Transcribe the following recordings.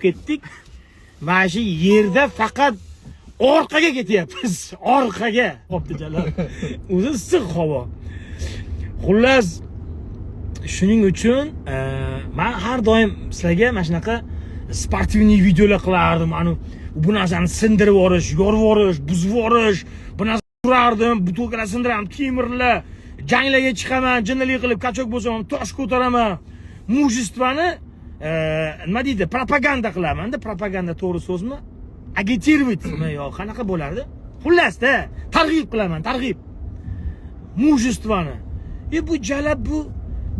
ketdik. Mana shu yerda faqat orqaga ketyapmiz. Orqaga. Qopti Jalol. O'zi issiq havo. Xullas, shuning uchun men har doim sizlarga mana shunaqa sportivniy videolar qilardim. Ana bu narsani sindirib yuborish, yorib yuborish, buzib yuborish, bu narsani urardim, butulkalar sindiraman, temirlar, janglarga chiqaman, jinnilik qilib, kachok bo'lsam, tosh ko'taraman. Mujistvani nima deydi, propaganda qilaman-da, propaganda to'g'ri so'zmi? Agitировать yo qanaqa bo'lardi? Xullas-da, targ'ib qilaman, targ'ib. Mujistvani. Bu jalab bu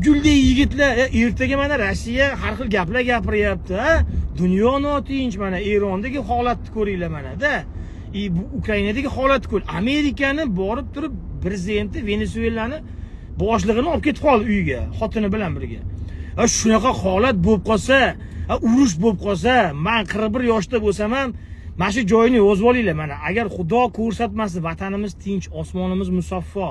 gulday yigitlar, ertaga mana Rossiya har xil gaplar gapiryapti, ha? Dunyo notinch, mana Erondagi holatni ko'ringlar mana-da. Bu Ukrainadagi holatni ko'r. Amerikani borib turib prezidenti Venesuelani boshlig'ini olib ketib qoldi uyiga, xotini bilan birga. Shunaqa holat bo'lib qolsa, urush bo'lib qolsa, men 41 yoshda bo'lsam ham mana shu joyini yozib olinglar mana. Agar Xudo ko'rsatmasa vatanimiz tinch, osmonimiz musaffo.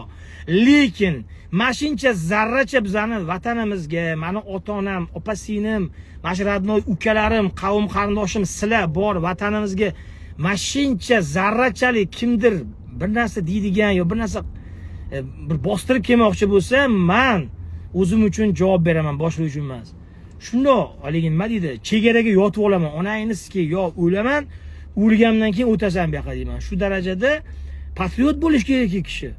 Lekin mashincha zarracha bizani vatanimizga, meni ota-onam, opa-singlim, mana shu radnoy ukalarim, qavm qarindoshim sizlar bor vatanimizga mashincha zarrachalik kimdir bir narsa deydigan yo bir narsa bir bostirib kelmoqchi bo'lsa, men o'zim uchun javob beraman, boshqa uchun emas. Shundoq, haligi nima deydi, chegaraga yotib olaman, onangizki yo o'laman, o'lgandan keyin o'tasan bu yoqqa deyman. Shu darajada patriot bo'lish kerak kishi.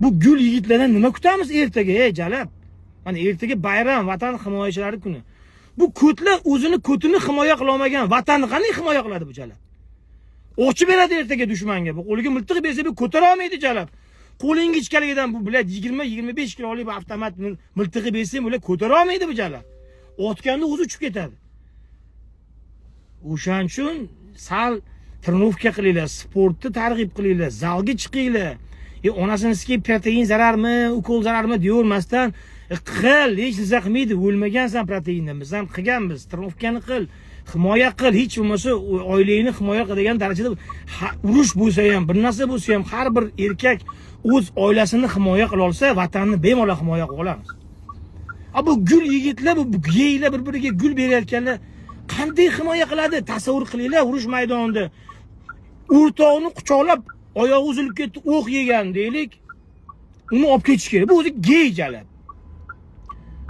Bu gul yigitlardan nima kutamiz ertaga, Jalab? Mana ertaga bayram, vatan himoyachilari kuni. Bu ko'tlar o'zini ko'tini himoya qila olmagan vatanni qanday himoya qiladi bu Jalab? Ochib beradi ertaga dushmanga. Bu qo'liga miltiq bersa bu ko'tara olmaydi Jalab. Qo'linga ichkaligidan bu bilan 20-25 kilolik avtomat miltig'i bersang bular ko'tara olmaydi bu Jalab. Otganda o'zi uchib ketadi. O'shaning uchun sal trenovka qilinglar, sportni targ'ib qilinglar, zalga chiqinglar. Onasiniki protein zararmi, ukol zararmi deyormasdan qil, hech narsa qilmaydi, o'lmagansan proteindan. Biz ham qilganmiz, trenovkani qil, himoya qil, hech bo'lmasa oilangni himoya qiladigan darajada urush bo'lsa ham, bir narsa bo'lsa ham har bir erkak o'z oilasini himoya qila olsa, vatanni bemalol himoya qila olamiz. Bu gul yigitlar, bu geylar bir-biriga gul berayotganlar qanday himoya qiladi? Tasavvur qilinglar, urush maydonida o'rtog'ini quchoqlab, oyog'i uzilib ketdi, o'q yegan deylik. Uni olib ketish kerak. Bu o'zi gey Jalab.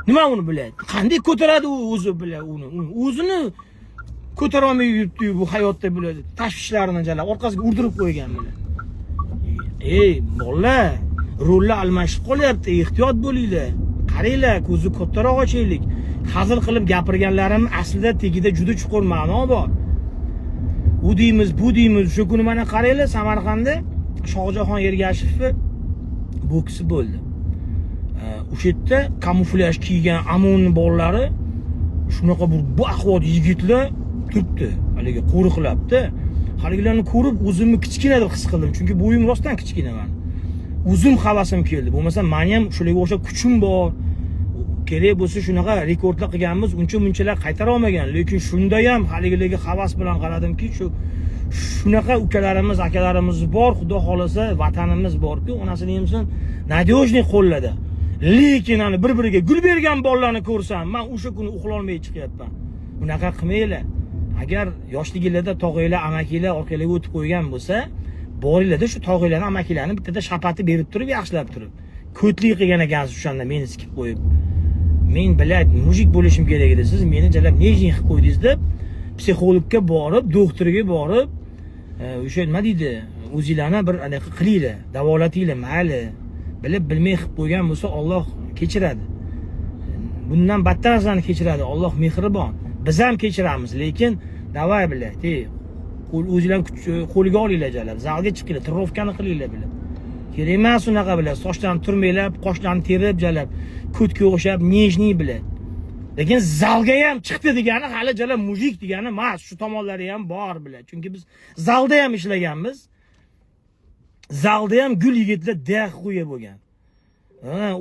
Nima uni biladi? Qanday ko'taradi u o'zi bilan uni? O'zini ko'tara olmay yuribdi bu hayotda bo'ladi. Tashvishlarini Jalab orqasiga urdirib qo'ygan bilan. Bolalar, rollar almashib qolyapti, ehtiyot bo'linglar. Qaranglar, ko'zni kattaroq ochaylik. Hazil qilib gapirganlarim aslida tegida juda chuqur ma'no bor. U deymiz, bu deymiz. Shu kuni mana qaranglar, Samarqandda Shohjahon Ergashevni boksi bo'ldi. O'sha yerda kamuflyaj kiygan OMON bolalari shunaqa bir baquvvat yigitlar turibdi, haligi qo'riqlabdi. Haligilarni ko'rib o'zimni kichkina deb his qildim, chunki bo'yim rostdan kichkinaman. O'zim havasim keldi. Bo'lmasa meni ham shularga o'xshab kuchim bor. Kerak bo'lsa shunaqa rekordlar qilganmiz, uncha-munchalar qaytara olmagan, lekin shunda ham haligilarga havas bilan qaradimki, shunaqa ukalarimiz, akalarimiz bor, Xudo xolasa vatanimiz bor-ku, onasini yemsin, nadejniy qo'llada. Lekin ana bir-biriga gul bergan bolalarni ko'rsam, men o'sha kuni uxlay olmay chiqyapman. Bunaqa qilmanglar. Agar yoshliginglarda tog'aylar, amakilar orqalarga o'tib qo'ygan bo'lsa, boringlarda shu tog'aylarni, amakilarni bittada shapati berib turib, yaxshilab turib. Ko'tlik qilgan ekansiz o'shanda meni sikib qo'yib. Men bilad, mujik bo'lishim kerak edi. Siz meni Jalab nejing qilib qo'ydingiz deb psixologga borib, doktorga borib, o'sha nima deydi, o'zinglarni bir anaqa qilinglar, davolatinglar, mayli. Bilib bilmay qilib qo'ygan bo'lsa Alloh kechiradi. Bundan battar narsani kechiradi. Alloh mehribon. Biz ham kechiramiz, lekin davay bilad. O'zinglarni qo'liga olinglar Jalab, zalga chiqinglar, trenovkani qilinglar bilib. Kerak emas unaqa bilad. Sochlarni turmaylab, qoshlarni terib Jalab, ko'tga o'xshab nejniy bilad. Lekin zalga ham chiqdi degani hali Jalab mujik degani emas, shu tomonlari ham bor bilad. Chunki biz zalda ham ishlaganmiz. Zalda ham gul yigitlar daq qo'yib bo'lgan.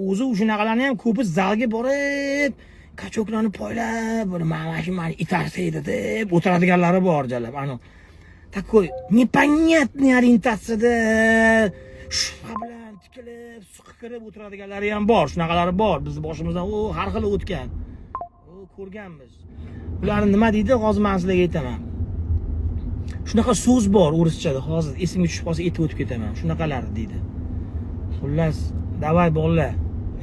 O'zi shunaqalarni ham ko'pi zalga borib, kachoklarni poylab, mana shu meni itarsaydi deb o'tiradiganlari bor Jalab. Такой непонятный ориентацияda shubha bilan tikilib, suqib kirib o'tiradiganlari ham bor, shunaqalari bor. Bizni boshimizdan har xil o'tgan. ko'rganmiz. Ularni nima deydi, hozir men sizlarga aytaman. Shunaqa so'z bor o'rischada, hozir esimga tushib qolsa aytib o'tib ketaman. Shunaqalar deydi. Xullas, davay bolalar,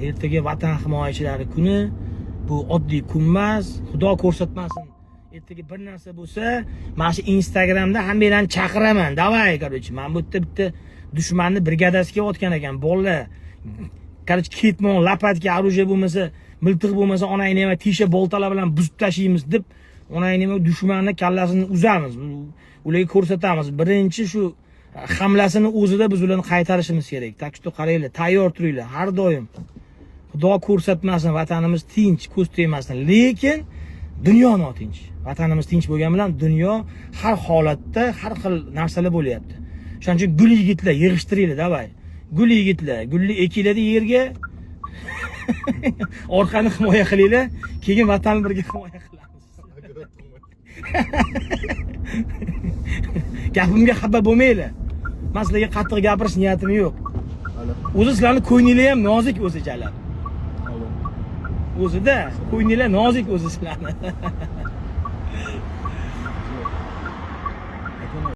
ertaga vatan himoyachilari kuni, bu oddiy kun emas, Xudo ko'rsatmasin. Ertaga bir narsa bo'lsa, mana shu Instagramda hammanglarni chaqiraman. Davay, короче, men bu yerda bitta dushmanni brigadasiga otgan ekan. Bolalar, короче, ketmon, lapatka, оружие bo'lmasa, miltiq bo'lmasa, onangni ham tisha boltalar bilan buzib tashlaymiz deb, onangni ham dushmanni kallasini uzamiz. Ularga ko'rsatamiz. Birinchi shu hamlasini o'zida biz ularni qaytarishimiz kerak. Tak что qaranglar, tayyor turinglar har doim. Xudo ko'rsatmasin, vatanimiz tinch, ko'z tegmasin. Lekin dunyo notinch. Vatanimiz tinch bo'lgani bilan dunyo har holatda har xil narsalar bo'lyapti. Shuning uchun gul yigitlar yig'ishtiringlar, davay. Gul yigitlar, gulli ekinglar yerga. Orqani himoya qilinglar, keyin vatanni birga himoya qilamiz. Gapimga xafa bo'lmanglar. Men sizlarga qattiq gapirish niyatim yo'q. O'zi sizlarning ko'nglingiz ham nozik o'zi jalab. O'zida ko'nglingiz nozik o'zi sizlarning.